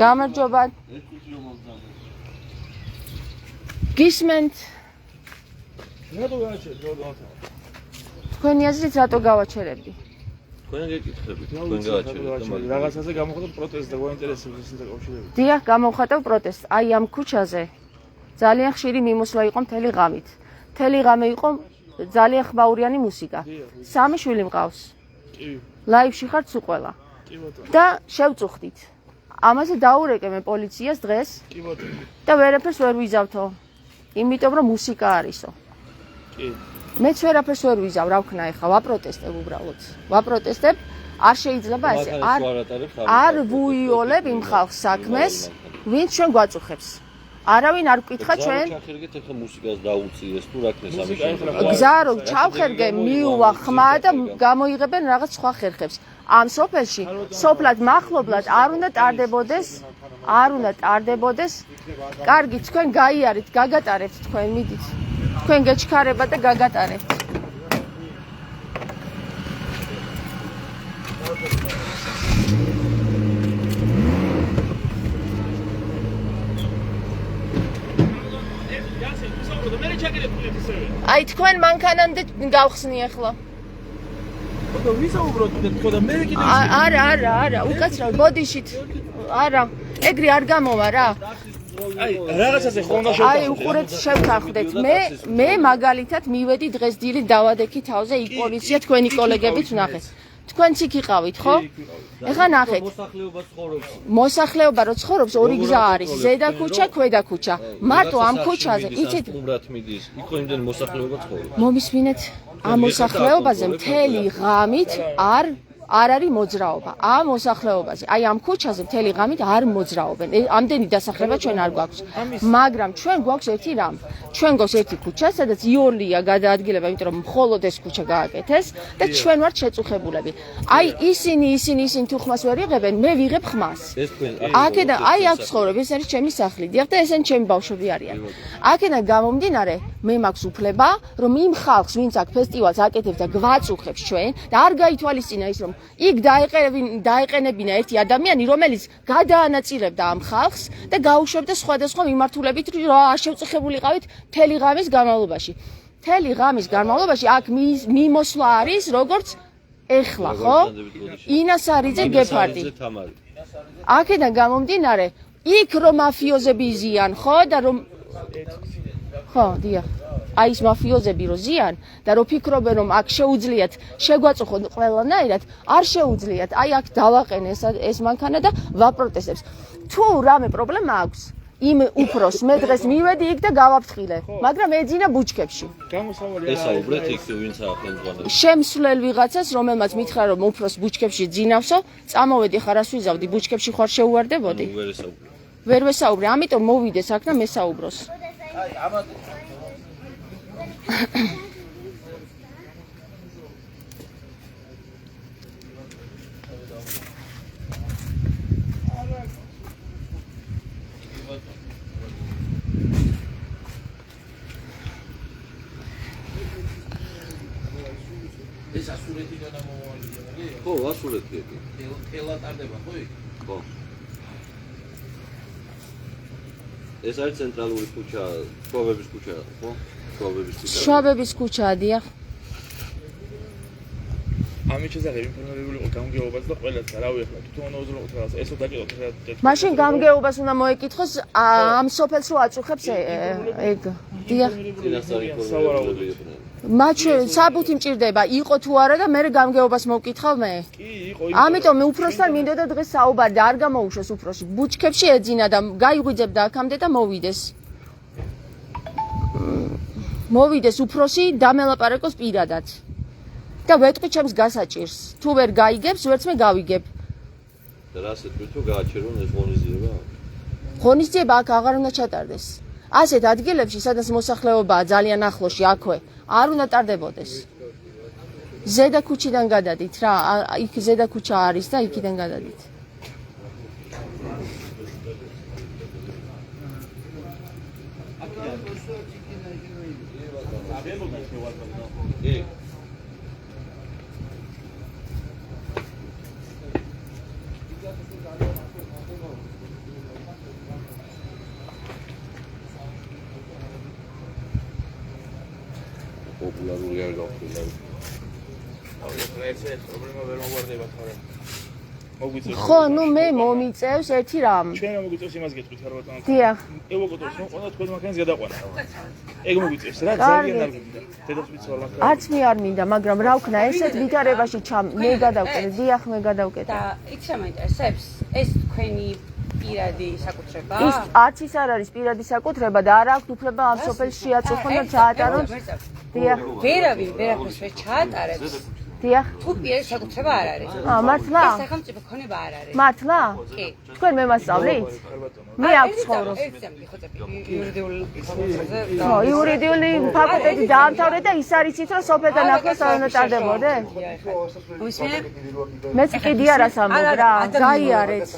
გამარჯობა. გისმენთ? რატო გააჩერეთ? თქვენი აზრით რატო გავაჩერებდი? თქვენ გეკითხებით, თქვენ გააჩერეთ. რაღაცაზე გამოხატავ პროტესტს და გვაინტერესებს ისინი დაკავშირებით. დიახ, გამოვხატავ პროტესტს. აი ამ ქუჩაზე ძალიან ხშირი მიმოსვლა იყო მთელი ღამით. მთელი ღამე იყო ძალიან ხმაურიანი მუსიკა. სამი შვილი მყავს. კი. ლაივში ხართ სულ ყველა. კი ბატონო. და შევწუხდით. ამაზე დაურეკე მე პოლიციას დღეს. კი ბატონო. და ვერაფერს ვერ ვიზავთო. იმიტომ რომ მუსიკა არისო. კი. მეც ვერაფერს ვერ ვიზავ, რა ვქნა ეხლა, ვაპროტესტებ უბრალოდ. ვაპროტესტებ, არ შეიძლება ესე, არ ვუიოლებ იმ ხალხს საქმეს, ვინც ჩვენ გვაწუხებს. არავინ არ გკითხა ჩვენ. ჩახერგეთ ახლა მუსიკას დაუციეს თუ რა ქნეს ამის. გზა რომ ჩავხერგე, მიუვა ხმა და გამოიღებენ რაღაც სხვა ხერხებს. ამ სოფელში, სოფლად მახლობლად არ უნდა ტარდებოდეს. კარგი, თქვენ გაიარით, გაგატარებთ თქვენ, მიდით. თქვენ გეჩქარებათ და გაგატარებთ. აი თქვენ მანქანამდე გავხსნი ახლა. ბატონო, ვისაუბროთ თქო და მე კიდე არა, უკაცრავ ბოდიშით. არა, ეგრე არ გამოვა რა. აი, რაღაცაზე ხო უნდა შევთანხმდეთ. აი, უყურეთ, შევთანხმდეთ. მე მაგალითად მივედი დღეს დილით დავადექი თავზე იქ პოლიცია თქვენი კოლეგებიც ვნახეთ. თქვენც იქ იყავით, ხო? ეხლა ნახეთ. მოსახლეობა რო ცხოვრობს, ორი გზა არის, ზედა ქუჩა, ქვედა ქუჩა. მარტო ამ ქუჩაზე, იცით? უმრად მიდის. იქ იმდენი მოსახლეობა ცხოვრობს. მომისმინეთ, ამ მოსახლეობაზე მთელი ღამით არ არის მოძრაობა. ამ მოსახლეობაზე, აი ამ ქუჩაზე მთელი ღამით არ მოძრაობენ. ამდენი დასახლება ჩვენ არ გვაქვს. მაგრამ ჩვენ გვაქვს ერთი რამ. ჩვენ გვაქვს ერთი ქუჩა, სადაც იოლია გადაადგილება, იმიტომ რომ მხოლოდ ეს ქუჩა გააკეთეს და ჩვენ ვართ შეწუხებულები. აი ისინი თუ ხმას ვერ იღებენ, მე ვიღებ ხმას. აქედან აი აქ ცხოვრობ, ეს არის ჩემი სახლი. დიახ და ესენი ჩემი ბავშვები არიან. აქედან გამომდინარე, მე მაქვს უფლება, რომ იმ ხალხს, ვინც აქ ფესტივალს აკეთებს და გვაწუხებს ჩვენ და არ გაითვალისწინა ის, რომ იქ დაეყენებინა ერთი ადამიანი, რომელიც გადაანაწილებდა ამ ხალხს და გაუშვებდა სხვადასხვა მიმართულებით, რომ არ შევწუხებულიყავით მთელი ღამის განმავლობაში. მთელი ღამის განმავლობაში აქ მიმოსვლა არის, როგორც ეხლა, ხო? ინას არიძე გეფარდი. აქედან გამომდინარე, იქ რომ მაფიოზები ზიან, ხო? და რომ ხო, დიახ. აი ეს მაფიოზები რო ზიან და რო ფიქრობენ რომ აქ შეუძლიათ შეგვაწუხონ ყველანაირად, არ შეუძლიათ. აი აქ დავაყენე ეს მანქანა და ვაპროტესტებს. თუ რამე პრობლემა აქვს, იმ უფროს მე დღეს მივედი იქ და გავაფრთხილე, მაგრამ ეძინა ბუჩქებში. ესაუბრეთ იქ ვინც ახლა შემსვლელ ვიღაცას, რომელმაც მითხრა რომ უფროს ბუჩქებში ძინავსო, წამოვედი ხარ რას ვიზავდი, ბუჩქებში ხარ შეუვარდებოდი? ვერ ვესაუბრე, ამიტომ მოვიდეს აქ და მესაუბროს. აი ამათ ეს ასურეთიდან ამოვალი. ხო, ასურეთია. ხელა ტარდება ხო იქ? ხო. ეს არის ცენტრალური ქუჩა, შვაბების ქუჩა, ხო? შვაბების ქუჩაა, დიახ. ამის შესახებ ინფორმირებული იყო გამგეობას და ყველას რავი ახლა თვითონ უზრუნოთ რაღაც ესო დაკითხოთ ხა. მაშინ გამგეობას უნდა მოეკითხოს ამ სოფელს რო აწუხებს ეგ. დიახ. მათ საბუთი მჭირდება, იყო თუ არა და მე გამგეობას მოვკითხავ მე. კი, იყო. ამიტომ მე უფროსთან მინდოდა დღეს საუბარი და არ გამოუშვეს უფროსი. ბუჩქებში ეძინა და გაიღვიძებდა აქამდე და მოვიდეს. მოვიდეს უფროსი დამელაპარაკოს პირადად. და ვეტყვი ჩემს გასაჭირს. თუ ვერ გაიგებს, ვერც მე გავიგებ. და რასაც ვიტყვი, გააჩერონ ეს ღონისძიება? ღონისძიება აქ აღარ უნდა ჩატარდეს. ასეთ ადგილებში, სადაც მოსახლეობაა ძალიან ახლოში, აქვე, არ უნდა ტარდებოდეს. ზედა ქუჩიდან გადადით რა, იქ ზედა ქუჩა არის და იქიდან გადადით. პოპულარული არ გავხსნა. ეს პრობლემა ვერ მოგვარდება თორემ. მოგვიწევს. ხო, ნუ მე მომიწევს ერთი რამ. ჩვენ მოგვიწევს იმას გეტყვით რა ბატონო. დიახ. ევაკუატორს მოყვანა თქვენ მანქანას გადაყვანა. ეგ მოგვიწევს რა ძალიან არ გინდა. დედას ვიცვალ ახლა. არც მე არ მინდა, მაგრამ რა ვქნა, ესეთ ვითარებაში მე გადავკეთე, დიახ, მე გადავკეთე. და იქ შემაინტერესებს ეს თქვენი პირადი საკუთრება? ის არც ის არ არის პირადი საკუთრება და არ აქვს უფლება ამ სოფელს შეაწუხონ და ჩაატარონ. დიახ. ვერავინ ვერაფერს ვერ ჩაატარებს. დიახ. თუ პირადი საკუთრება არ არის. მართლა? ეს სახელმწიფო ქონება არ არის. მართლა? კი. თქვენ მე მასწავლით? მე აქ ცხოვრობ. ხო, იურიდიული ფაკულტეტი დაამთავრე და ის არიცით რომ სოფელთან ახლოს არ უნდა ტარდებოდე? მეც კიდი არას ამბობ რა, გაიარეთ.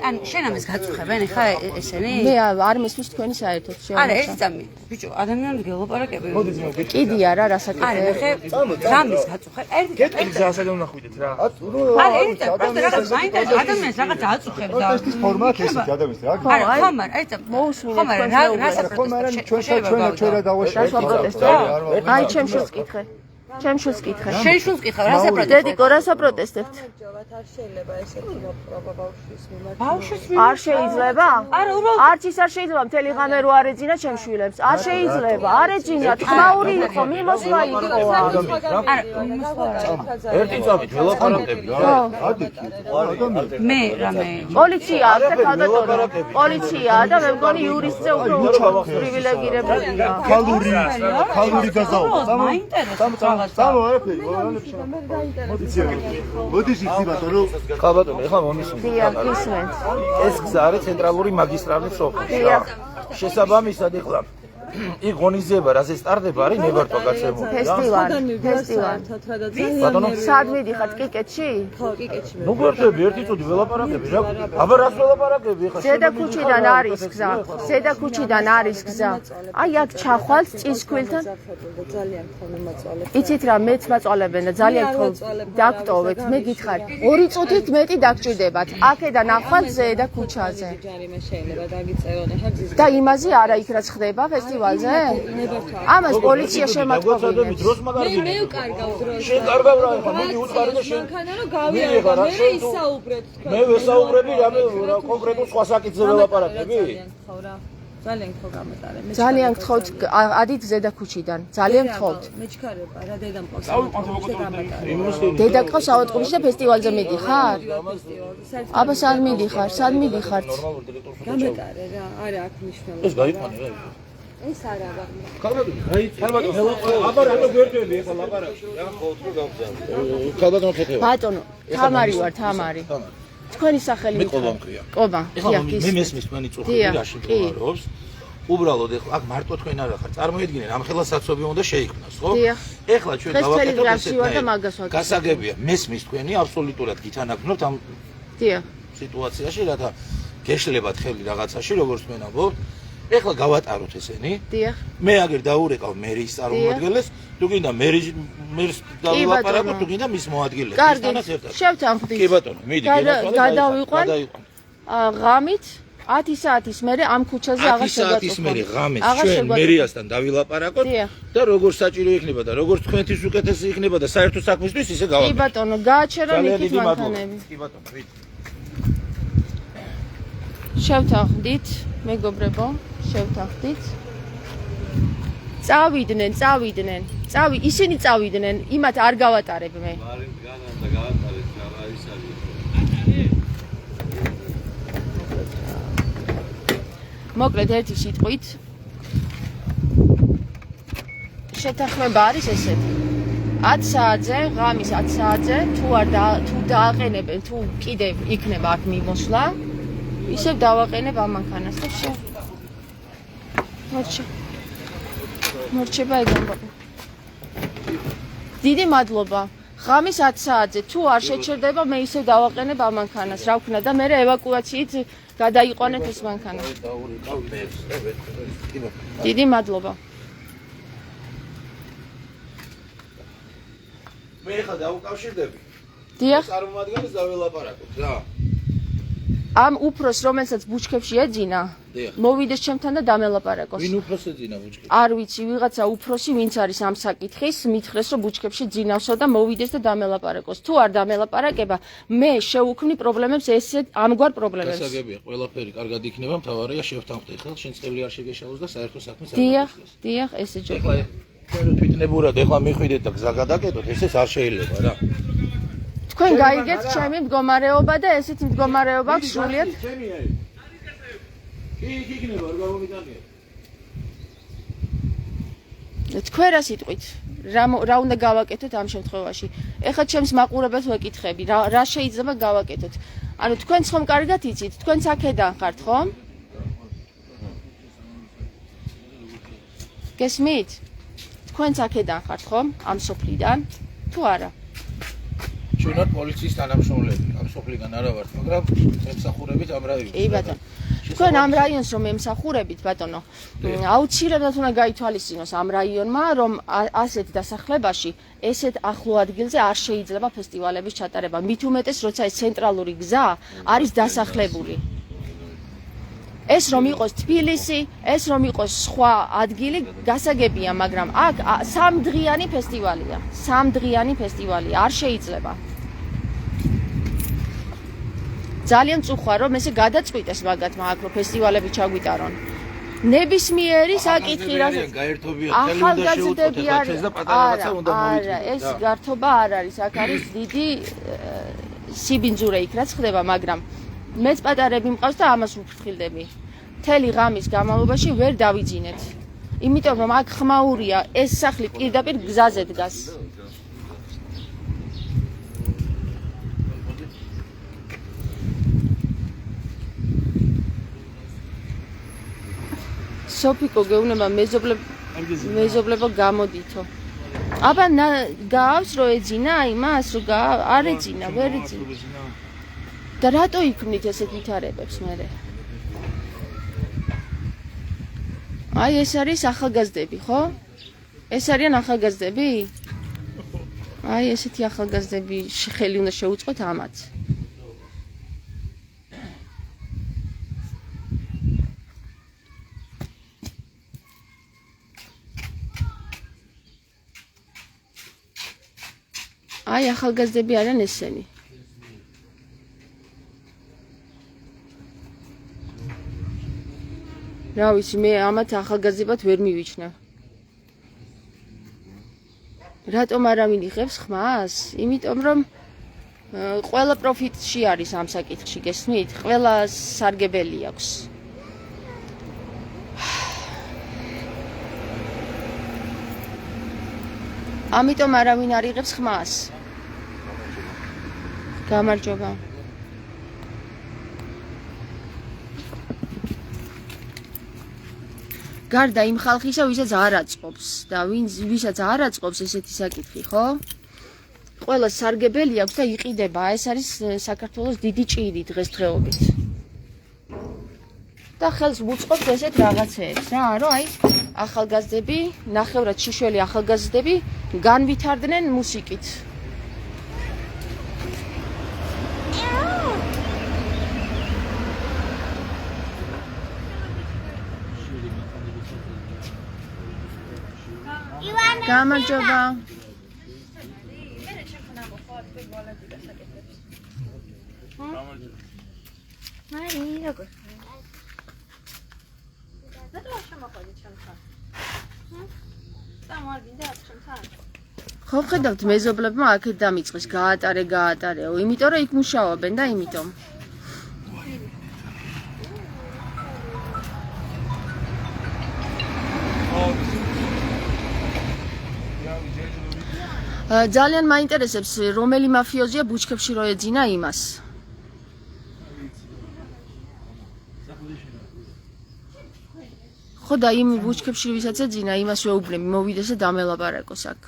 ან შენ ამას გაწუხებენ ხა ესენი? მე არ მისმის თქვენი საერთოდ არა, შეამოჩა. ეს წამი. ბიჭო, ადამიანები გელაპარაკები. კიდი არა, რასაკეთე. არა, ხე რამის გაწუხებ? გეტყვით ზაასად უნახვიდეთ რა. არა, ეს პროსტა რაღაც მაინტერესებს ადამიანს რაღაც აწუხებს და ეს ფორმატ ესეთი ადამიანს რა. არა, ხომ არა, ეს მოусმინე ხომ არა, რა საპროტესტო ჩვენ რა დავაშვა. რა საპროტესტო? აი, ჩემ შულს კითხე. ჩემ შულს კითხე. შენ შულს კითხავ, რა საპროტესტო? დედიკო, რა საპროტესტებთ? არ შეიძლება ესეთი მოპყრობა ბავშვის მიმართ. ბავშვის არ შეიძლება? არა, უბრალოდ არც ის არ შეიძლება მთელი ღამე რო არ ეძინა ჩემ შვილებს. არ შეიძლება. არ ეძინა, თმაური იყო, მიმოსვლა იყო. ერთი წამით ველაპარაკები რა. მე რამე პოლიცია აქ და თავდადორო. პოლიციაა და მე მგონი იურისტზე უფრო პრივილეგირებულია. ქალური გაზაობა. მაინტერესებს სამო არაფერი. მოდის იცი ბატონო. ხა ბატონო, ეხლა მომისმენთ. დიახ, ისმენთ. ეს გზა არის ცენტრალური მაგისტრალი სოფელში. დიახ. შესაბამისად ეხლა იქ ღონისძიება რაზე სტარდება არის ნებართვა გაცემული. ფესტივალი. ბატონო, სად მიდიხართ კიკეთში? ხო, კიკეთში. ნუ გვერდები ერთი წუთი ველაპარაკები რა. აბა რას ველაპარაკები ეხლა? ზედა ქუჩიდან არის გზა. ზედა ქუჩიდან არის გზა. აი აქ ჩახვალთ წისქვილთან. ძალიან ხოლმე მაწვალებს. იცით რა, მეც მაწვალებენ და ძალიან დაგტოვეთ. მე გითხარ, 2 წუთით მეტი დაგჭირდებათ. აქედან ახვალ ზედა ქუჩაზე. ჯარიმე შეიძლება დაგიწერონ ახლა გზის. და იმაზე არა იქ რაც ხდება ფესტივალზე? ამას პოლიცია შემატყობინებს. დროს მაგარი. მე ვკარგავ დროს. შენ კარგავ რა ეხლა, მოდი უწყარი და შენ. მანქანა რომ გავიარდა, მე ისაუბრეთ თქვენ. მე ვესაუბრები რამე კონკრეტულ სხვა საკითხზე ველაპარაკები? ხო რა. ძალიან ხო გამეტარე. ძალიან გთხოვთ, ადით ზედა ქუჩიდან. ძალიან გთხოვთ. მეჩქარება რა დედამ ყავს. დედაკო საავადმყოფოში და ფესტივალზე მიდიხარ? აბა სად მიდიხარ? სად მიდიხართ? გამეტარე რა, არა აქ მნიშვნელობა. ეს გაიყვანე რა. ეს არა რა. აბა რატო გვერდები ეხლა ლაპარაკში რა? ხო თუ გავგზავნე. ხა ბატონო ხეთევა. ბატონო, თამარი ვარ, თამარი. თქვენი სახელი მე ყობა მქრია. ყობა. ეხლა მე მესმის თქვენი წუხები რაში მდგომარეობს. უბრალოდ ეხლა აქ მარტო თქვენ არ ახართ. წარმოიდგინე, ამ ხელა საცობი უნდა შეიქმნას, ხო? ეხლა ჩვენ დავაკეთოთ ესეთ გასაგებია. მესმის თქვენი აბსოლუტურად გითანაგმნობთ ამ სიტუაციაში, რათა გეშლებათ ხელი რაღაცაში, როგორც მე ნაბობთ. ეხლა გავატაროთ ესენი. დიახ. მე აგერ დაურეკავ მერის წარმომადგენლებს, თუ გინდა მერს დავილაპარაკოთ, თუ გინდა მის მოადგილეებს. კარგი, შევთანხმდით. კი ბატონო, მიდი, გადავიყვან. ღამით 10 საათის მერე ამ ქუჩაზე აღარ 10 საათის მერე ღამეს ჩვენ მერიასთან დავილაპარაკოთ და როგორც საჭირო იქნება და როგორც თქვენთვის უკეთესი იქნება და საერთო საქმისთვის ისე გავაკეთოთ. კი ბატონო, გააჩერა მიქით მანქანები. კი ბატონო, ვით. შევთანხმდით, მეგობრებო, შევთანხმდით. წავიდნენ. ისინი წავიდნენ, იმათ არ გავატარებ მე. მოკლედ ერთი სიტყვით შეთანხმება არის ესეთი. 10 საათზე, ღამის 10 საათზე, თუ დააყენებენ, თუ კიდევ იქნება აქ მიმოსვლა, ისევ დავაყენებ ამ მანქანას და შე. მორჩება ეგ ამბობ. დიდი მადლობა. ღამის 10 საათზე, თუ არ შეჩერდება, მე ისევ დავაყენებ ამ მანქანას. რა ვქნა და მე ევაკუაციით გადაიყვანეთ ეს მანქანა. დიდი მადლობა. მე ხა დავუკავშირდები. დიახ. წარმომადგენელს დაველაპარაკოთ რა. ამ უფროს რომელსაც ბუჩქებში ეძინა მოვიდეს ჩემთან და დამელაპარაკოს ვინ უფროს ეძინა ბუჩქებში? არ ვიცი ვიღაცა უფროსი ვინც არის ამ საკითხის მითხრეს რომ ბუჩქებში ძინავსო და მოვიდეს და დამელაპარაკოს თუ არ დამელაპარაკება მე შევუქმნი პრობლემებს ესე ამგვარ პრობლემებს გასაგებია ყველაფერი კარგად იქნება მთავარია შევთანხმდეთ ხელ შენ წევრი არ შეგეშალოს და საერთო საქმეს არ დიახ ესე ჯობია თვითნებურად ეხლა მიხვიდეთ და გზა გადაკეთოთ ესეც არ შეიძლება რა თქვენ გაიგეთ ჩემი მდგომარეობა და ესეთ მდგომარეობა აქვს სრულიად იქნება არ გამომიტანია თქვენ რა სიტყვით რა უნდა გავაკეთოთ ამ შემთხვევაში ეხლა ჩემს მაყურებელს ვეკითხები რა შეიძლება გავაკეთოთ ანუ თქვენ ხომ კარგად იცით თქვენ აქედან ხართ ხომ გესმით თქვენ აქედან ხართ ხომ ამ სოფლიდან თუ არა ჩვენ ვართ პოლიციის თანამშრომლები ამ სოფლიდან არა ვართ მაგრამ ემსახურებით ამ რაიონს კი ბატონო თქვენ ამ რაიონს რომ ემსახურებით ბატონო აუცილებლად უნდა გაითვალისწინოს ამ რაიონმა რომ ასეთ დასახლებაში ესეთ ახლო ადგილზე არ შეიძლება ფესტივალების ჩატარება მით უმეტეს როცა ეს ცენტრალური გზა არის დასახლებული ეს რომ იყოს თბილისი ეს რომ იყოს სხვა ადგილი გასაგებია მაგრამ აქ სამდღიანი ფესტივალია არ შეიძლება ძალიან წუხვა რომ ესე გადაწყვიტეს მაგათმა აქ რომ ფესტივალები ჩაგვიტარონ ნებისმიერი საკითხი რა ახალგაზრდები არა ეს გართობა არ არის აქ არის დიდი სიბინძურე იქ რაც ხდება მაგრამ მეც პატარები მყავს და ამას ვფრთხილდები მთელი ღამის განმავლობაში ვერ დავიძინეთ იმიტომ რომ აქ ხმაურია ეს სახლი პირდაპირ გზაზე დგას სოფიკო გეუბნება მეზობლებო გამოდითო აბა გაავს რო ეძინა იმას რო არ ეძინა ვერ ეძინა და რატო იქმნით ესეთ ვითარებებს მერე აი ეს არის ახალგაზრდები ხო ეს არიან ახალგაზრდები აი ესეთი ახალგაზრდები ხელი უნდა შეუწყოთ ამაც აი ახალგაზრდები არიან ესენი რა ვიცი მე ამათ ახალგაზრდებად ვერ მივიჩნევ რატომ არავინ იღებს ხმას იმიტომ რომ ყველა პროფიტში არის ამ საკითხში გესმით ყველა სარგებელი აქვს ამიტომ არავინ არ იღებს ხმას გამარჯობა გარდა იმ ხალხისა ვისაც არ აწყობს და ვისაც არ აწყობს ესეთი საკითხი ხო ყველა სარგებელი აქვს და იყიდება ეს არის საქართველოს დიდი ჭირი დღესდღეობით და ხელს უწყობს ესეთ რაღაცეებს რა რომ აი ახალგაზრდები ნახევრად შიშველი ახალგაზრდები განვითარდნენ მუსიკით გამარჯობა მარი როგორ ხო ხედავთ მეზობლებმა აქეთ დამიწყეს გაატარეო იმიტომ რომ იქ მუშაობენ და იმიტომ ძალიან მაინტერესებს რომელი მაფიოზია ბუჩქებში რო ეძინა იმას ხო და იმ ბუჩქებში ვისაც ეძინა იმას ვეუბნები მოვიდეს და დამელაპარაკოს აქ